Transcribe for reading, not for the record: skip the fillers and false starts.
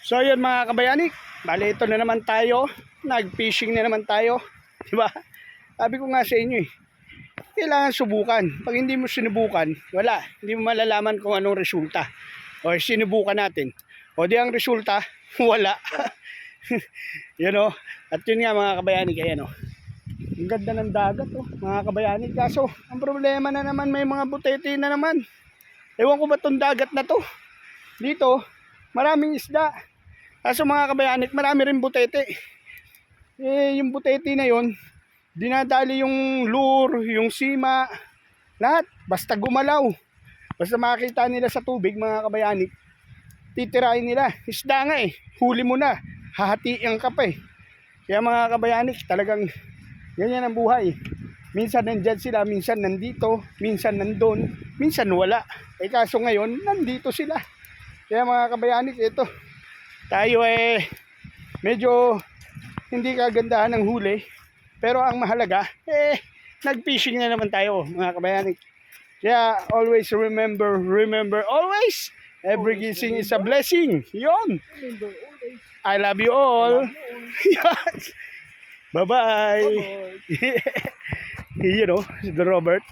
So yun mga kabayanik, bali ito na naman tayo, nag-fishing na naman tayo, di ba? Sabi ko nga sa inyo kailangan subukan. Pag hindi mo sinubukan, wala, hindi mo malalaman kung anong resulta. O sinubukan natin, o di ang resulta, wala. You know? At yun nga mga kabayanik, ayan o. Ang ganda ng dagat mga kabayanik. Kaso, ang problema na naman, may mga butete na naman. Ewan ko ba itong dagat na to? Dito, maraming isda. Kaso mga kabayanik, marami rin butete. Yung butete na yon, dinadali yung lure, yung sima, lahat. Basta gumalaw. Basta makita nila sa tubig mga kabayanik, titirahin nila. Isda nga huli mo na, hahatiin ka pa Kaya mga kabayanik, talagang ganyan ang buhay. Minsan nandyan sila, minsan nandito, minsan nandun, minsan wala. Kaso ngayon, nandito sila. Kaya mga kabayanik, ito, tayo medyo hindi kagandahan ng huli. Pero ang mahalaga, nag-fishing na naman tayo mga kabayanik. Kaya always remember always, every gising is a blessing. Yun. I love you all. Yes. Bye-bye. You know, the Robert.